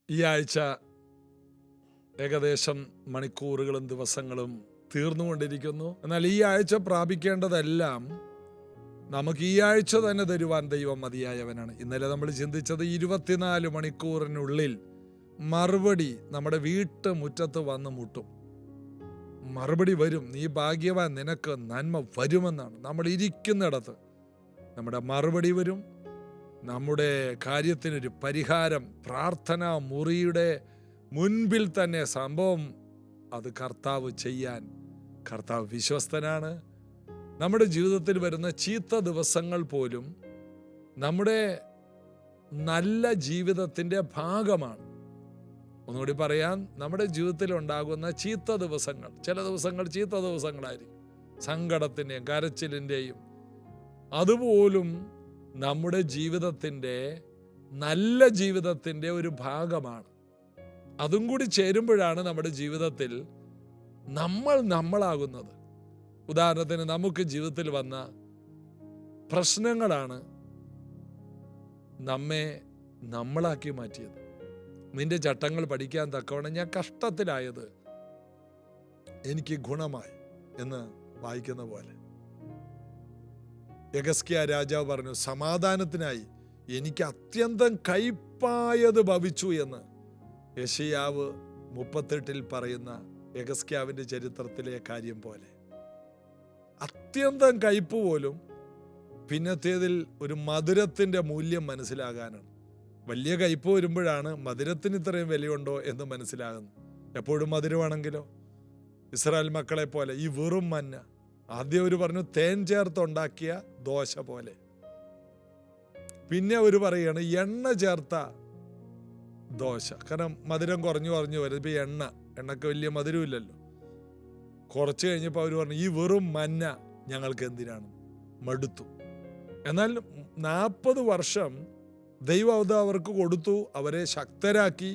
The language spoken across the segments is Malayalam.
ഈ ആഴ്ച ഏകദേശം മണിക്കൂറുകളും ദിവസങ്ങളും തീർന്നുകൊണ്ടിരിക്കുന്നു. എന്നാൽ ഈ ആഴ്ച പ്രാപിക്കേണ്ടതെല്ലാം നമുക്ക് ഈ ആഴ്ച തന്നെ തരുവാൻ ദൈവം മതിയായവനാണ്. ഇന്നലെ നമ്മൾ ചിന്തിച്ചത് 24 മണിക്കൂറിനുള്ളിൽ മറുപടി നമ്മുടെ വീട്ടുമുറ്റത്ത് വന്ന് മുട്ടും. മറുപടി വരും. നീ ഭാഗ്യവാൻ, നിനക്ക് നന്മ വരുമെന്നാണ്. നമ്മൾ ഇരിക്കുന്നിടത്ത് നമ്മുടെ മറുപടി വരും. നമ്മുടെ കാര്യത്തിനൊരു പരിഹാരം പ്രാർത്ഥനാ മുറിയുടെ മുൻപിൽ തന്നെ സംഭവം അത് കർത്താവ് ചെയ്യാൻ കർത്താവ് വിശ്വസ്തനാണ്. നമ്മുടെ ജീവിതത്തിൽ വരുന്ന ചീത്ത ദിവസങ്ങൾ പോലും നമ്മുടെ നല്ല ജീവിതത്തിൻ്റെ ഭാഗമാണ്. ഒന്നുകൂടി പറയാൻ, നമ്മുടെ ജീവിതത്തിൽ ഉണ്ടാകുന്ന ചീത്ത ദിവസങ്ങൾ, ചില ദിവസങ്ങൾ ചീത്ത ദിവസങ്ങളായിരിക്കും, സങ്കടത്തിൻ്റെയും കരച്ചിലിൻ്റെയും, അതുപോലും നമ്മുടെ ജീവിതത്തിൻ്റെ നല്ല ജീവിതത്തിൻ്റെ ഒരു ഭാഗമാണ്. അതും കൂടി ചേരുമ്പോഴാണ് നമ്മുടെ ജീവിതത്തിൽ നമ്മളാകുന്നത്. ഉദാഹരണത്തിന്, നമുക്ക് ജീവിതത്തിൽ വന്ന പ്രശ്നങ്ങളാണ് നമ്മെ നമ്മളാക്കി മാറ്റിയത്. നിന്റെ ചട്ടങ്ങൾ പഠിക്കാൻ തക്കവണ്ണം ഞാൻ കഷ്ടത്തിലായത് എനിക്ക് ഗുണമായി എന്ന് വായിക്കുന്ന പോലെ യെഹെസ്കേൽ രാജാവ് പറഞ്ഞു, സമാധാനത്തിനായി എനിക്ക് അത്യന്തം കയ്പായത് ഭവിച്ചു എന്ന് യെശയ്യാവ് 38 പറയുന്ന യെഹെസ്കേലിന്റെ ചരിത്രത്തിലെ കാര്യം പോലെ അത്യന്തം കയ്പ് പോലും പിന്നത്തേതിൽ ഒരു മധുരത്തിൻ്റെ മൂല്യം മനസ്സിലാകാനാണ്. വലിയ കയ്പ് വരുമ്പോഴാണ് മധുരത്തിന് ഇത്രയും വിലയുണ്ടോ എന്ന് മനസ്സിലാകുന്നത്. എപ്പോഴും മധുരമാണെങ്കിലോ, ഇസ്രായേൽ മക്കളെ പോലെ ഈ വെറും മന്ന, ആദ്യം അവർ പറഞ്ഞു തേൻ ചേർത്തുണ്ടാക്കിയ ദോശ പോലെ, പിന്നെ അവർ പറയുകയാണ് എണ്ണ ചേർത്ത ദോശ. കാരണം മധുരം കുറഞ്ഞു വരും. ഇപ്പം എണ്ണക്ക് വലിയ മധുരമില്ലല്ലോ. കുറച്ച് കഴിഞ്ഞപ്പോൾ അവർ പറഞ്ഞു ഈ വെറും മന്ന ഞങ്ങൾക്ക് എന്തിനാണ്, മടുത്തു. എന്നാൽ 40 വർഷം ദൈവം അത് അവർക്ക് കൊടുത്തു. അവരെ ശക്തരാക്കി.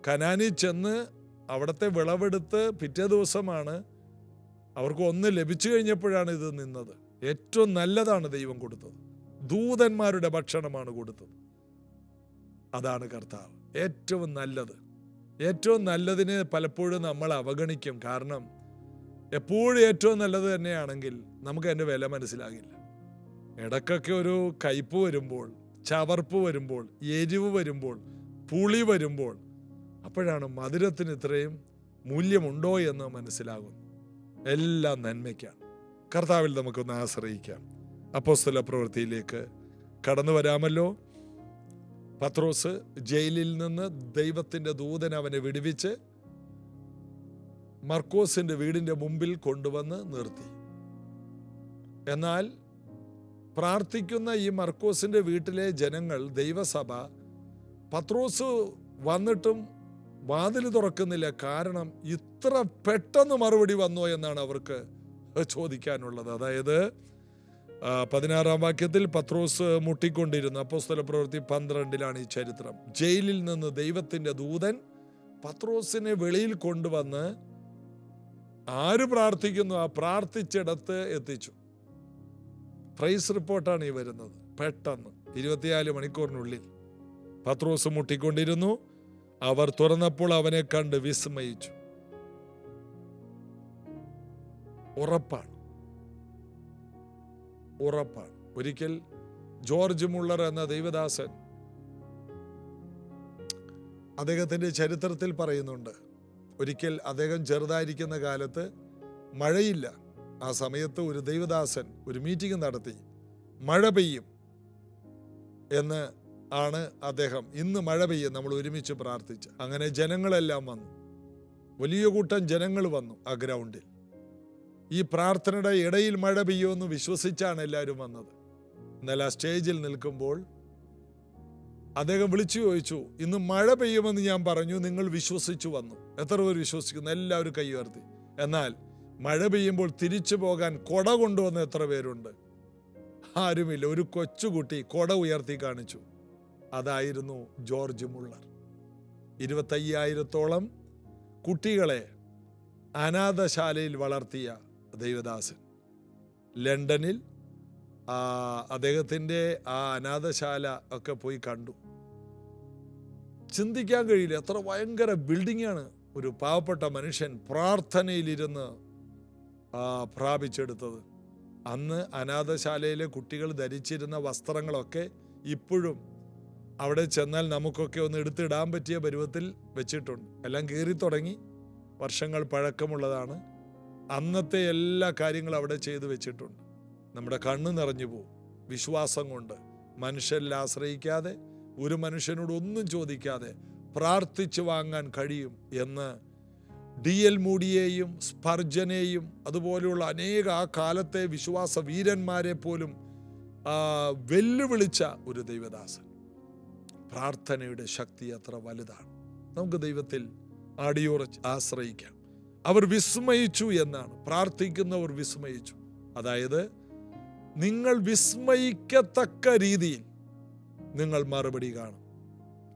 കനാനിൽ ചെന്ന് അവിടുത്തെ വിളവെടുത്ത് പിറ്റേ ദിവസമാണ് അവർക്ക് ഒന്ന് ലഭിച്ചു കഴിഞ്ഞപ്പോഴാണ് ഇത് നിന്നത്. ഏറ്റവും നല്ലതാണ് ദൈവം കൊടുത്തത്. ദൂതന്മാരുടെ ഭക്ഷണമാണ് കൊടുത്തത്. അതാണ് കർത്താവ്. ഏറ്റവും നല്ലത്. ഏറ്റവും നല്ലതിനെ പലപ്പോഴും നമ്മൾ അവഗണിക്കും. കാരണം എപ്പോഴും ഏറ്റവും നല്ലത് തന്നെയാണെങ്കിൽ നമുക്ക് അതിൻ്റെ വില മനസ്സിലാകില്ല. ഇടയ്ക്കൊക്കെ ഒരു കയ്പ് വരുമ്പോൾ, ചവർപ്പ് വരുമ്പോൾ, എരിവ് വരുമ്പോൾ, പുളി വരുമ്പോൾ, അപ്പോഴാണ് മധുരത്തിന് ഇത്രയും മൂല്യമുണ്ടോ എന്ന് മനസ്സിലാകുന്നു. എല്ലാം നന്മയ്ക്കാണ്. കർത്താവിൽ നമുക്കൊന്ന് ആശ്രയിക്കാം. അപ്പോസ്തല പ്രവൃത്തിയിലേക്ക് കടന്നു വരാമല്ലോ. പത്രോസ് ജയിലിൽ നിന്ന് ദൈവത്തിൻ്റെ ദൂതൻ അവനെ വിടുവിച്ച് മർക്കോസിന്റെ വീടിന്റെ മുമ്പിൽ കൊണ്ടുവന്ന് നിർത്തി. എന്നാൽ പ്രാർത്ഥിക്കുന്ന ഈ മർക്കോസിന്റെ വീട്ടിലെ ജനങ്ങൾ, ദൈവസഭ, പത്രോസ് വന്നിട്ടും വാതിൽ തുറക്കുന്നില്ല. കാരണം ഇത്ര പെട്ടെന്ന് മറുപടി വന്നോ എന്നാണ് അവർക്ക് ചോദിക്കാനുള്ളത്. അതായത് 16-ാം വാക്യത്തിൽ പത്രോസ് മുട്ടിക്കൊണ്ടിരുന്നു. അപ്പോസ്തല പ്രവൃത്തി 12 ഈ ചരിത്രം. ജയിലിൽ നിന്ന് ദൈവത്തിന്റെ ദൂതൻ പത്രോസിനെ വെളിയിൽ കൊണ്ടുവന്ന് ആര് പ്രാർത്ഥിക്കുന്നു ആ പ്രാർത്ഥിച്ചിടത്ത് എത്തിച്ചു. പ്രൈസ് റിപ്പോർട്ടാണ് ഈ വരുന്നത്. പെട്ടെന്ന് 24 മണിക്കൂറിനുള്ളിൽ പത്രോസ് മുട്ടിക്കൊണ്ടിരുന്നു. അവർ തുറന്നപ്പോൾ അവനെ കണ്ട് വിസ്മയിച്ചു. ഉറപ്പാണ്. ഒരിക്കൽ ജോർജ് മുള്ളർ എന്ന ദൈവദാസൻ അദ്ദേഹത്തിന്റെ ചരിത്രത്തിൽ പറയുന്നുണ്ട്, ഒരിക്കൽ അദ്ദേഹം ചെറുതായിരിക്കുന്ന കാലത്ത് മഴയില്ല. ആ സമയത്ത് ഒരു ദൈവദാസൻ ഒരു മീറ്റിംഗ് നടത്തി. മഴ പെയ്യും എന്ന് ആണ് അദ്ദേഹം, ഇന്ന് മഴ പെയ്യും, നമ്മൾ ഒരുമിച്ച് പ്രാർത്ഥിച്ച്. അങ്ങനെ ജനങ്ങളെല്ലാം വന്നു. വലിയ കൂട്ടം ജനങ്ങൾ വന്നു ആ ഗ്രൗണ്ടിൽ. ഈ പ്രാർത്ഥനയുടെ ഇടയിൽ മഴ പെയ്യുമെന്ന് വിശ്വസിച്ചാണ് എല്ലാവരും വന്നത്. എന്നാൽ ആ സ്റ്റേജിൽ നിൽക്കുമ്പോൾ അദ്ദേഹം വിളിച്ചു ചോദിച്ചു, ഇന്ന് മഴ പെയ്യുമെന്ന് ഞാൻ പറഞ്ഞു, നിങ്ങൾ വിശ്വസിച്ചു വന്നു. എത്ര പേർ വിശ്വസിക്കുന്നു? എല്ലാവരും കൈ ഉയർത്തി. എന്നാൽ മഴ പെയ്യുമ്പോൾ തിരിച്ചു പോകാൻ കൊട കൊണ്ടുവന്ന എത്ര പേരുണ്ട്? ആരുമില്ല. ഒരു കൊച്ചുകുട്ടി കൊട ഉയർത്തി കാണിച്ചു. അതായിരുന്നു ജോർജ് മുള്ളർ. 25,000-ഓളം കുട്ടികളെ അനാഥശാലയിൽ വളർത്തിയ ദൈവദാസൻ. ലണ്ടനിൽ അദ്ദേഹത്തിൻ്റെ ആ അനാഥശാല ഒക്കെ പോയി കണ്ടു. ചിന്തിക്കാൻ കഴിയില്ല. എത്ര ഭയങ്കര ബിൽഡിങ്ങാണ് ഒരു പാവപ്പെട്ട മനുഷ്യൻ പ്രാർത്ഥനയിലിരുന്ന് പ്രാപിച്ചെടുത്തത്. അന്ന് അനാഥശാലയിലെ കുട്ടികൾ ധരിച്ചിരുന്ന വസ്ത്രങ്ങളൊക്കെ ഇപ്പോഴും അവിടെ ചെന്നാൽ നമുക്കൊക്കെ ഒന്ന് എടുത്തിടാൻ പറ്റിയ പരുവത്തിൽ വെച്ചിട്ടുണ്ട്. എല്ലാം കീറി തുടങ്ങി, വർഷങ്ങൾ പഴക്കമുള്ളതാണ്. അന്നത്തെ എല്ലാ കാര്യങ്ങളും അവിടെ ചെയ്തു വെച്ചിട്ടുണ്ട്. നമ്മുടെ കണ്ണ് നിറഞ്ഞു പോവും വിശ്വാസം കൊണ്ട്. മനുഷ്യരിൽ ആശ്രയിക്കാതെ, ഒരു മനുഷ്യനോട് ഒന്നും ചോദിക്കാതെ പ്രാർത്ഥിച്ചു വാങ്ങാൻ കഴിയും എന്ന് D.L. മൂഡിയെയും സ്പർജനെയും അതുപോലെയുള്ള അനേക ആ കാലത്തെ വിശ്വാസ വീരന്മാരെ പോലും വെല്ലുവിളിച്ച ഒരു ദൈവദാസൻ. പ്രാർത്ഥനയുടെ ശക്തി അത്ര വലുതാണ്. നമുക്ക് ദൈവത്തിൽ അടിയുറച്ച് ആശ്രയിക്കാം. അവർ വിസ്മയിച്ചു എന്നാണ്, പ്രാർത്ഥിക്കുന്നവർ വിസ്മയിച്ചു. അതായത് നിങ്ങൾ വിസ്മയിക്കത്തക്ക രീതിയിൽ നിങ്ങൾ മറുപടി കാണും,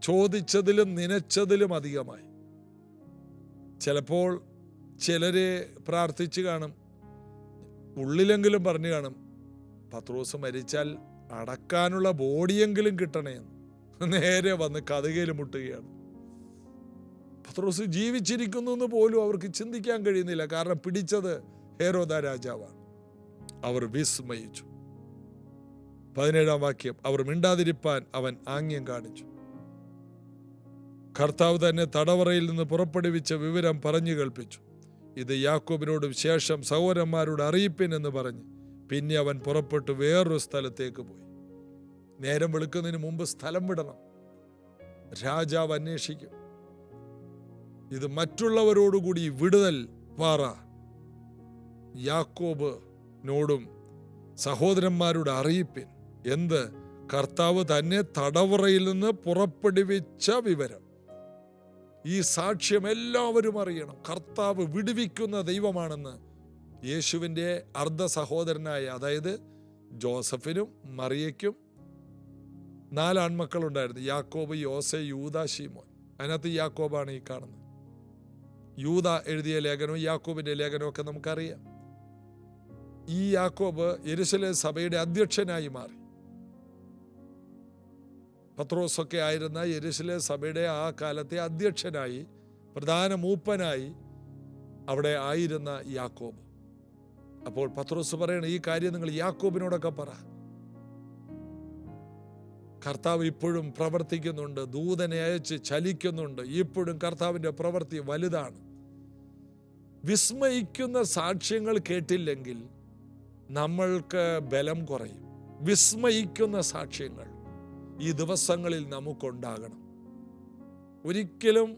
ചോദിച്ചതിലും നനച്ചതിലും അധികമായി. ചിലപ്പോൾ ചിലരെ പ്രാർത്ഥിച്ചു കാണും, ഉള്ളിലെങ്കിലും പറഞ്ഞു കാണും, പത്രോസ് മരിച്ചാൽ അടക്കാനുള്ള ബോഡിയെങ്കിലും കിട്ടണേന്ന്. നേരെ വന്ന് കതകയിൽ മുട്ടുകയാണ്. പത്രോസ് ജീവിച്ചിരിക്കുന്നു എന്ന് പോലും അവർക്ക് ചിന്തിക്കാൻ കഴിയുന്നില്ല. കാരണം പിടിച്ചത് ഹെരോദാ രാജാവാണ്. അവർ വിസ്മയിച്ചു. 17-ാം വാക്യം, അവർ മിണ്ടാതിരിപ്പാൻ അവൻ ആംഗ്യം കാണിച്ചു. കർത്താവ് തന്നെ തടവറയിൽ നിന്ന് പുറപ്പെടുവിച്ച വിവരം പറഞ്ഞു കേൾപ്പിച്ചു. ഇത് യാക്കോബിനോടും ശേഷം സഹോദരന്മാരോട് അറിയിപ്പിൻ എന്ന് പറഞ്ഞ് പിന്നെ അവൻ പുറപ്പെട്ടു വേറൊരു സ്ഥലത്തേക്ക് പോയി. നേരം വെളുക്കുന്നതിന് മുമ്പ് സ്ഥലം വിടണം. രാജാവ് അന്വേഷിക്കും. ഇത് മറ്റുള്ളവരോടുകൂടി വിടുതൽ പാറ. യാക്കോബിനോടും സഹോദരന്മാരോട് അറിയിപ്പിൻ. എന്ത്? കർത്താവ് തന്നെ തടവറയിൽ നിന്ന് പുറപ്പെടുവിച്ച വിവരം. ഈ സാക്ഷ്യം എല്ലാവരും അറിയണം. കർത്താവ് വിടുവിക്കുന്ന ദൈവമാണെന്ന് യേശുവിൻ്റെ അർദ്ധ സഹോദരനായ, അതായത് ജോസഫിനും മറിയയ്ക്കും 4 ആൺമക്കളുണ്ടായിരുന്നു. യാക്കോബ്, യോസെ, യൂദ, ശീമോൻ. അതിനകത്ത് യാക്കോബാണ് ഈ കാണുന്നത്. യൂദ എഴുതിയ ലേഖനവും യാക്കോബിൻ്റെ ലേഖനവും ഒക്കെ നമുക്കറിയാം. ഈ യാക്കോബ് യെരുശലേം സഭയുടെ അധ്യക്ഷനായി മാറി. പത്രോസൊക്കെ ആയിരുന്ന യെരുശലേം സഭയുടെ ആ കാലത്തെ അധ്യക്ഷനായി, പ്രധാന മൂപ്പനായി അവിടെ ആയിരുന്ന യാക്കോബ്. അപ്പോൾ പത്രോസ് പറയണം, ഈ കാര്യം നിങ്ങൾ യാക്കോബിനോടൊക്കെ പറ. കർത്താവ് ഇപ്പോഴും പ്രവർത്തിക്കുന്നുണ്ട്, ദൂതനെ അയച്ച് ചലിക്കുന്നുണ്ട്. ഇപ്പോഴും കർത്താവിൻ്റെ പ്രവൃത്തി വലുതാണ്. വിസ്മയിക്കുന്ന സാക്ഷ്യങ്ങൾ കേട്ടില്ലെങ്കിൽ നമ്മൾക്ക് ബലം കുറയും. വിസ്മയിക്കുന്ന സാക്ഷ്യങ്ങൾ ഈ ദിവസങ്ങളിൽ നമുക്കുണ്ടാകണം. ഒരിക്കലും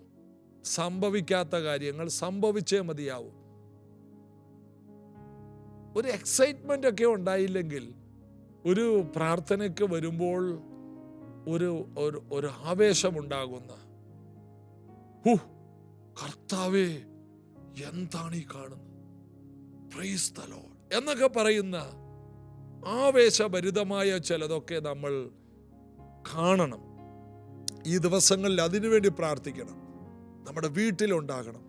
സംഭവിക്കാത്ത കാര്യങ്ങൾ സംഭവിച്ചേ മതിയാവും. ഒരു എക്സൈറ്റ്മെന്റ് ഒക്കെ ഉണ്ടായില്ലെങ്കിൽ ഒരു പ്രാർത്ഥനയ്ക്ക് വരുമ്പോൾ ഒരു ആവേശമുണ്ടാകുന്ന, കർത്താവേ എന്താണ് ഈ കാണുന്നത്, പ്രൈസ് ദി ലോർഡ് എന്നൊക്കെ പറയുന്ന ആവേശഭരിതമായ ചിലതൊക്കെ നമ്മൾ കാണണം. ഈ ദിവസങ്ങളിൽ അതിനുവേണ്ടി പ്രാർത്ഥിക്കണം. നമ്മുടെ വീട്ടിലുണ്ടാകണം.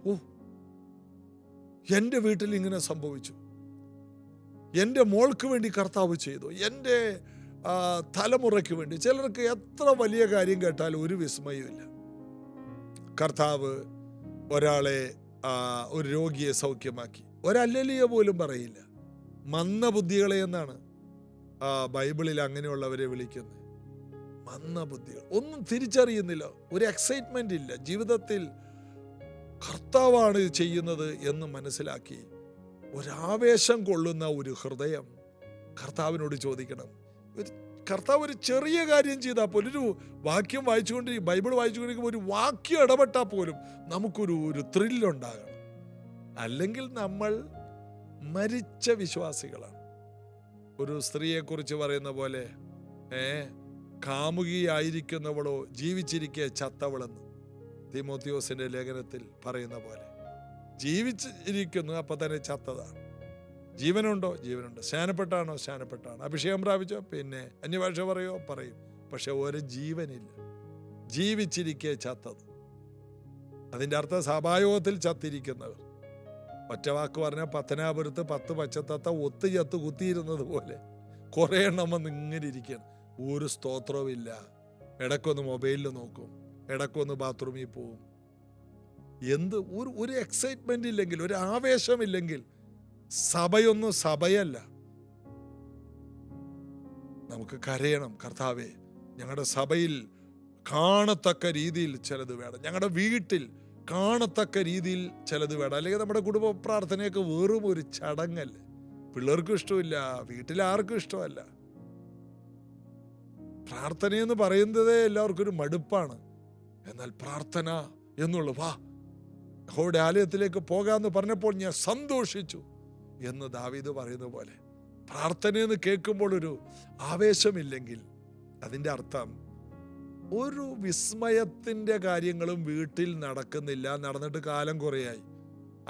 എൻ്റെ വീട്ടിൽ ഇങ്ങനെ സംഭവിച്ചു, എൻ്റെ മോൾക്ക് വേണ്ടി കർത്താവ് ചെയ്തു, എൻ്റെ തലമുറയ്ക്ക് വേണ്ടി. ചിലർക്ക് എത്ര വലിയ കാര്യം കേട്ടാലും ഒരു വിസ്മയമില്ല. കർത്താവ് ഒരാളെ, ഒരു രോഗിയെ സൗഖ്യമാക്കി. ഒരല്ലേലിയ പോലും പറയില്ല. മന്ദബുദ്ധികളെ എന്നാണ് ബൈബിളിൽ അങ്ങനെയുള്ളവരെ വിളിക്കുന്നത്. മന്ദബുദ്ധികൾ. ഒന്നും തിരിച്ചറിയുന്നില്ല, ഒരു എക്സൈറ്റ്മെന്റ് ഇല്ല ജീവിതത്തിൽ. കർത്താവാണ് ചെയ്യുന്നത് എന്ന് മനസ്സിലാക്കി ഒരാവേശം കൊള്ളുന്ന ഒരു ഹൃദയം കർത്താവിനോട് ചോദിക്കണം. കർത്താവ് ഒരു ചെറിയ കാര്യം ചെയ്താൽ പോലും, ഒരു വാക്യം വായിച്ചുകൊണ്ട്, ബൈബിൾ വായിച്ചുകൊണ്ടിരിക്കുമ്പോൾ ഒരു വാക്യം ഇടപെട്ടാൽ പോലും നമുക്കൊരു ത്രില്ലുണ്ടാകണം. അല്ലെങ്കിൽ നമ്മൾ മരിച്ച വിശ്വാസികളാണ്. ഒരു സ്ത്രീയെക്കുറിച്ച് പറയുന്ന പോലെ, കാമുകിയായിരിക്കുന്നവളോ ജീവിച്ചിരിക്കെ ചത്തവളെന്ന് തീമോത്തിയോസിന്റെ ലേഖനത്തിൽ പറയുന്ന പോലെ. ജീവിച്ചിരിക്കുന്നു, അപ്പൊ തന്നെ ചത്തതാണ്. ജീവനുണ്ടോ? ജീവനുണ്ട്. സ്നാനപ്പെട്ടാണോ? സ്നാനപ്പെട്ടാണ്. അഭിഷേകം പ്രാപിച്ചോ? പിന്നെ അന്യഭാഷ പറയോ? പറയും. പക്ഷെ ഒരു ജീവനില്ല. ജീവിച്ചിരിക്കെ ചത്തത്. അതിൻ്റെ അർത്ഥം സഭായോഗത്തിൽ ചത്തിരിക്കുന്നവർ. ഒറ്റ വാക്ക് പറഞ്ഞാൽ പത്തനാപുരത്ത് 10 പച്ചത്തത്ത ഒത്തു ചത്ത് കുത്തിയിരുന്നത് പോലെ കുറേ എണ്ണം വന്ന് ഇങ്ങനെ ഇരിക്കുകയാണ്. ഒരു സ്തോത്രവും ഇല്ല. ഇടയ്ക്കൊന്ന് മൊബൈലിൽ നോക്കും, ഇടക്കൊന്ന് ബാത്റൂമിൽ പോവും. ഒരു എക്സൈറ്റ്മെന്റ് ഇല്ലെങ്കിൽ, ഒരു ആവേശമില്ലെങ്കിൽ സഭയൊന്നും സഭയല്ല. നമുക്ക് കരയണം, കർത്താവേ ഞങ്ങളുടെ സഭയിൽ കാണത്തക്ക രീതിയിൽ ചിലത് വേണം, ഞങ്ങളുടെ വീട്ടിൽ കാണത്തക്ക രീതിയിൽ ചിലത് വേണം. അല്ലെങ്കിൽ നമ്മുടെ കുടുംബ പ്രാർത്ഥനയൊക്കെ വെറും ഒരു ചടങ്ങല്ലേ. പിള്ളേർക്കും ഇഷ്ടമില്ല, വീട്ടിൽ ആർക്കും ഇഷ്ടമല്ല. പ്രാർത്ഥനയെന്ന് പറയുന്നതേ എല്ലാവർക്കും ഒരു മടുപ്പാണ്. എന്നാൽ പ്രാർത്ഥന എന്നുള്ള വാ യഹോവയുടെ ആലയത്തിലേക്ക് പോകാമെന്ന് പറഞ്ഞപ്പോൾ ഞാൻ സന്തോഷിച്ചു എന്ന് ദാവീദ് പറയുന്ന പോലെ, പ്രാർത്ഥനയെന്ന് കേൾക്കുമ്പോൾ ഒരു ആവേശമില്ലെങ്കിൽ അതിൻ്റെ അർത്ഥം ഒരു വിസ്മയത്തിൻ്റെ കാര്യങ്ങളും വീട്ടിൽ നടക്കുന്നില്ല, നടന്നിട്ട് കാലം കുറയായി.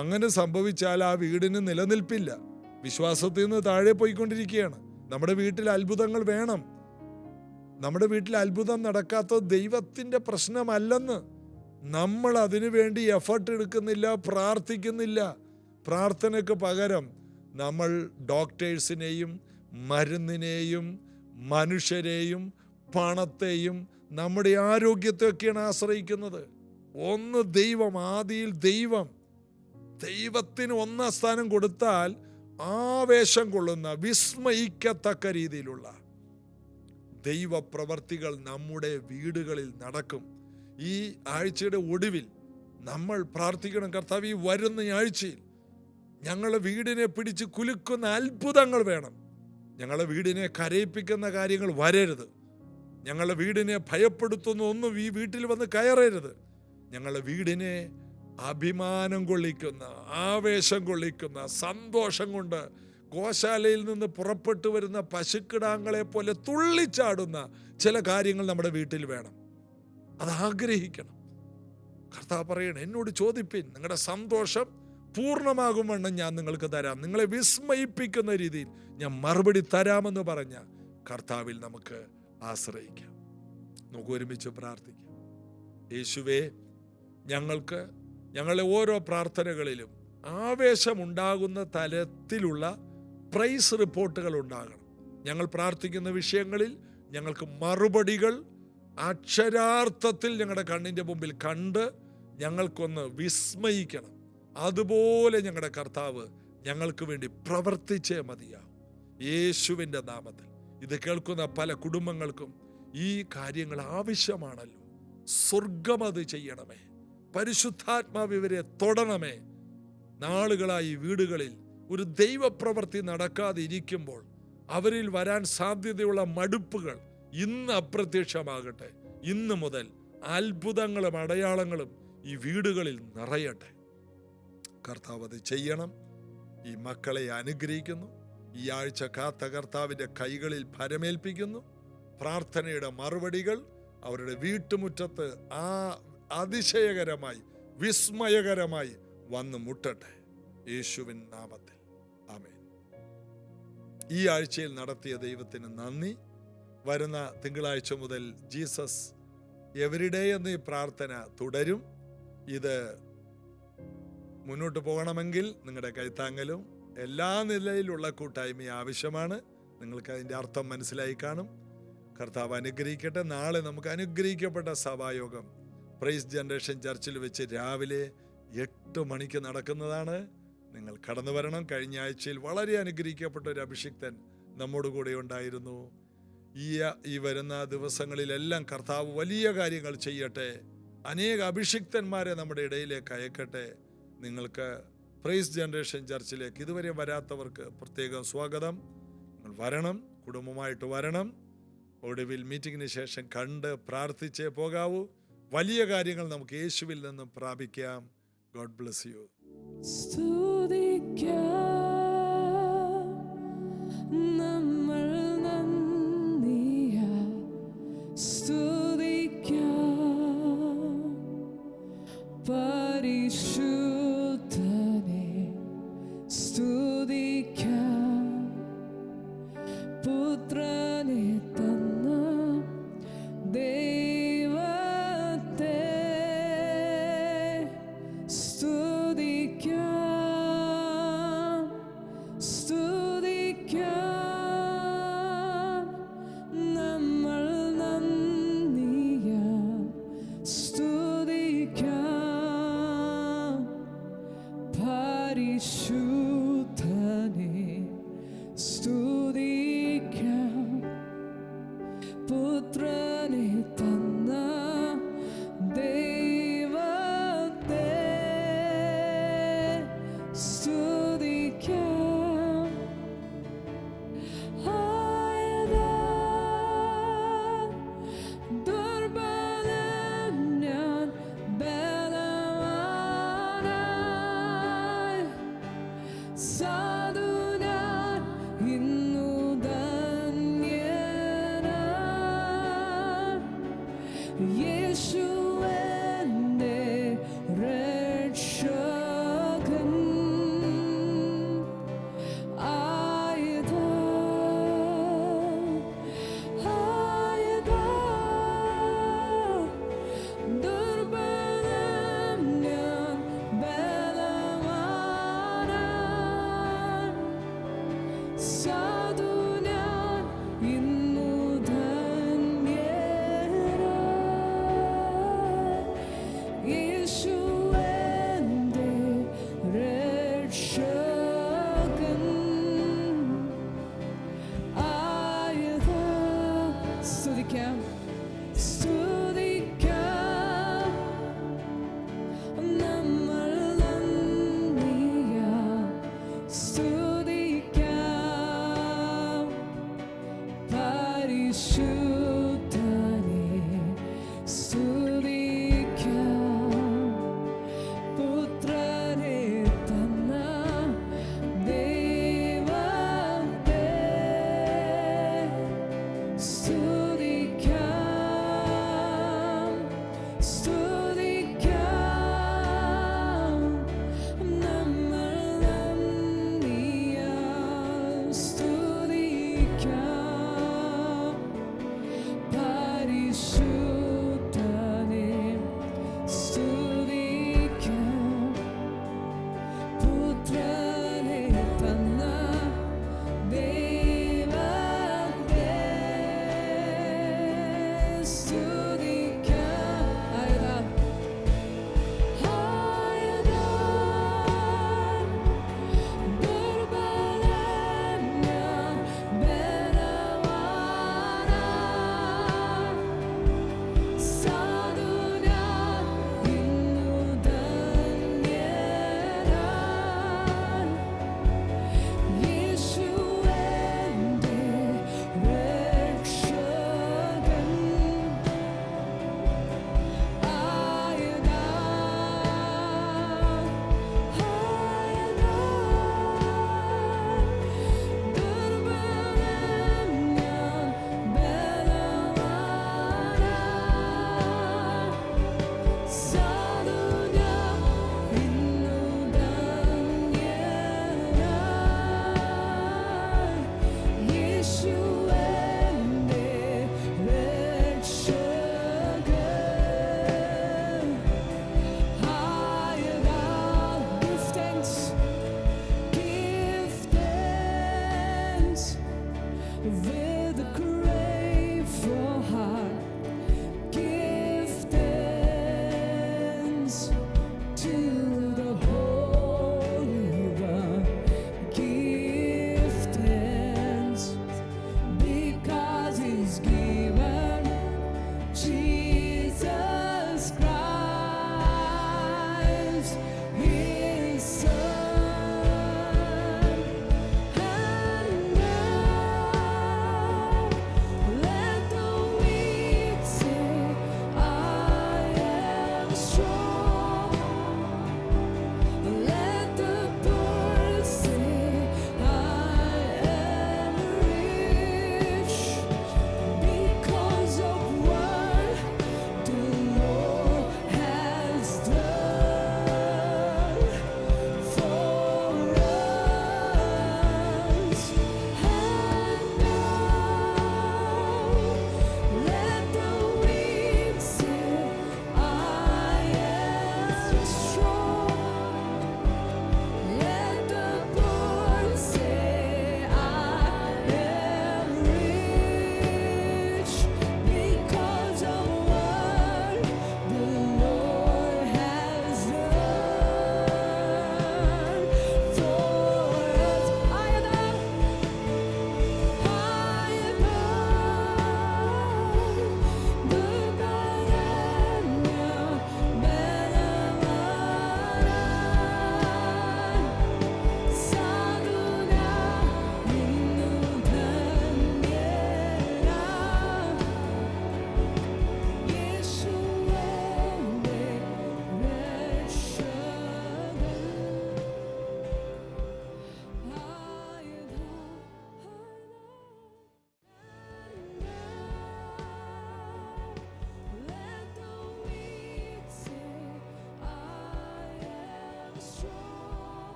അങ്ങനെ സംഭവിച്ചാൽ ആ വീടിന് നിലനിൽപ്പില്ല, വിശ്വാസത്തിൽ നിന്ന് താഴെ പോയിക്കൊണ്ടിരിക്കുകയാണ്. നമ്മുടെ വീട്ടിൽ അത്ഭുതങ്ങൾ വേണം. നമ്മുടെ വീട്ടിൽ അത്ഭുതം നടക്കാത്തത് ദൈവത്തിൻ്റെ പ്രശ്നമല്ലെന്ന്. നമ്മൾ അതിനു വേണ്ടി എഫർട്ട് എടുക്കുന്നില്ല, പ്രാർത്ഥിക്കുന്നില്ല. പ്രാർത്ഥനയ്ക്ക് പകരം നമ്മൾ ഡോക്ടേഴ്സിനെയും മരുന്നിനെയും മനുഷ്യരെയും പണത്തെയും നമ്മുടെ ആരോഗ്യത്തെയൊക്കെയാണ് ആശ്രയിക്കുന്നത്. ഒന്ന് ദൈവം, ആദിയിൽ ദൈവത്തിന് ഒന്നാം സ്ഥാനം കൊടുത്താൽ ആവേശം കൊള്ളുന്ന, വിസ്മയിക്കത്തക്ക രീതിയിലുള്ള ദൈവപ്രവർത്തികൾ നമ്മുടെ വീടുകളിൽ നടക്കും. ഈ ആഴ്ചയുടെ ഒടുവിൽ നമ്മൾ പ്രാർത്ഥിക്കണം, കർത്താവ് ഈ വരുന്ന ആഴ്ചയിൽ ഞങ്ങളുടെ വീടിനെ പിടിച്ച് കുലുക്കുന്ന അത്ഭുതങ്ങൾ വേണം. ഞങ്ങളുടെ വീടിനെ കരയിപ്പിക്കുന്ന കാര്യങ്ങൾ വരരുത്. ഞങ്ങളുടെ വീടിനെ ഭയപ്പെടുത്തുന്ന ഒന്നും ഈ വീട്ടിൽ വന്ന് കയറരുത്. ഞങ്ങളുടെ വീടിനെ അഭിമാനം കൊള്ളിക്കുന്ന, ആവേശം കൊള്ളിക്കുന്ന, സന്തോഷം കൊണ്ട് ഗോശാലയിൽ നിന്ന് പുറപ്പെട്ടു വരുന്ന പശുക്കിടാങ്ങളെ പോലെ തുള്ളിച്ചാടുന്ന ചില കാര്യങ്ങൾ നമ്മുടെ വീട്ടിൽ വേണം. അത് ആഗ്രഹിക്കണം. കർത്താവ് പറയണം, എന്നോട് ചോദിപ്പിൻ, നിങ്ങളുടെ സന്തോഷം പൂർണ്ണമാകും വണ്ണം ഞാൻ നിങ്ങൾക്ക് തരാം, നിങ്ങളെ വിസ്മയിപ്പിക്കുന്ന രീതിയിൽ ഞാൻ മറുപടി തരാമെന്ന് പറഞ്ഞ കർത്താവിൽ നമുക്ക് ആശ്രയിക്കാം. നമുക്ക് ഒരുമിച്ച് പ്രാർത്ഥിക്കാം. യേശുവേ, ഞങ്ങൾക്ക് ഞങ്ങളുടെ ഓരോ പ്രാർത്ഥനകളിലും ആവേശമുണ്ടാകുന്ന തരത്തിലുള്ള പ്രൈസ് റിപ്പോർട്ടുകൾ ഉണ്ടാകണം. ഞങ്ങൾ പ്രാർത്ഥിക്കുന്ന വിഷയങ്ങളിൽ ഞങ്ങൾക്ക് മറുപടികൾ അക്ഷരാർത്ഥത്തിൽ ഞങ്ങളുടെ കണ്ണിൻ്റെ മുമ്പിൽ കണ്ട് ഞങ്ങൾക്കൊന്ന് വിസ്മയിക്കണം. അതുപോലെ ഞങ്ങളുടെ കർത്താവ് ഞങ്ങൾക്ക് വേണ്ടി പ്രവർത്തിച്ചേ മതിയാവും. യേശുവിൻ്റെ നാമത്തിൽ ഇത് കേൾക്കുന്ന പല കുടുംബങ്ങൾക്കും ഈ കാര്യങ്ങൾ ആവശ്യമാണല്ലോ. സ്വർഗം അത് ചെയ്യണമേ. പരിശുദ്ധാത്മാവ് ഇവരെ തൊടണമേ. നാളുകളായി വീടുകളിൽ ഒരു ദൈവപ്രവൃത്തി നടക്കാതെ ഇരിക്കുമ്പോൾ അവരിൽ വരാൻ സാധ്യതയുള്ള മടുപ്പുകൾ ഇന്ന് അപ്രത്യക്ഷമാകട്ടെ. ഇന്ന് മുതൽ അത്ഭുതങ്ങളും അടയാളങ്ങളും ഈ വീടുകളിൽ നിറയട്ടെ. കർത്താവ് അത് ചെയ്യണം. ഈ മക്കളെ അനുഗ്രഹിക്കുന്നു. ഈ ആഴ്ച കാത്ത കർത്താവിൻ്റെ കൈകളിൽ ഭരമേൽപ്പിക്കുന്നു. പ്രാർത്ഥനയുടെ മറുപടികൾ അവരുടെ വീട്ടുമുറ്റത്ത് അതിശയകരമായി, വിസ്മയകരമായി വന്ന് മുട്ടട്ടെ. യേശുവിൻ നാമത്തിൽ ആമേൻ. ഈ ആഴ്ചയിൽ നടത്തിയ ദൈവത്തിന് നന്ദി. വരുന്ന തിങ്കളാഴ്ച മുതൽ ജീസസ് എവരിഡേ എന്ന ഈ പ്രാർത്ഥന തുടരും. ഇത് മുന്നോട്ട് പോകണമെങ്കിൽ നിങ്ങളുടെ കൈത്താങ്ങലും എല്ലാ നിലയിലുള്ള കൂട്ടായ്മ ആവശ്യമാണ്. നിങ്ങൾക്ക് അതിൻ്റെ അർത്ഥം മനസ്സിലായി കാണും. കർത്താവ് അനുഗ്രഹിക്കട്ടെ. നാളെ നമുക്ക് അനുഗ്രഹിക്കപ്പെട്ട സഭായോഗം പ്രൈസ് ജനറേഷൻ ചർച്ചിൽ വെച്ച് രാവിലെ 8 മണിക്ക് നടക്കുന്നതാണ്. നിങ്ങൾ കടന്നു വരണം. കഴിഞ്ഞ ആഴ്ചയിൽ വളരെ അനുഗ്രഹിക്കപ്പെട്ട ഒരു അഭിഷിക്തൻ നമ്മോട് കൂടെ ഉണ്ടായിരുന്നു. ഈ വരുന്ന ദിവസങ്ങളിലെല്ലാം കർത്താവ് വലിയ കാര്യങ്ങൾ ചെയ്യട്ടെ. അനേക അഭിഷിക്തന്മാരെ നമ്മുടെ ഇടയിലേക്ക് അയക്കട്ടെ. നിങ്ങൾക്ക് പ്രൈസ് ജനറേഷൻ ചർച്ചിലേക്ക് ഇതുവരെ വരാത്തവർക്ക് പ്രത്യേകം സ്വാഗതം. നിങ്ങൾ വരണം, കുടുംബമായിട്ട് വരണം. ഒടുവിൽ മീറ്റിങ്ങിന് ശേഷം കണ്ട് പ്രാർത്ഥിച്ചേ പോകാവൂ. വലിയ കാര്യങ്ങൾ നമുക്ക് യേശുവിൽ നിന്നും പ്രാപിക്കാം. God bless you. പരിശുദ്ധ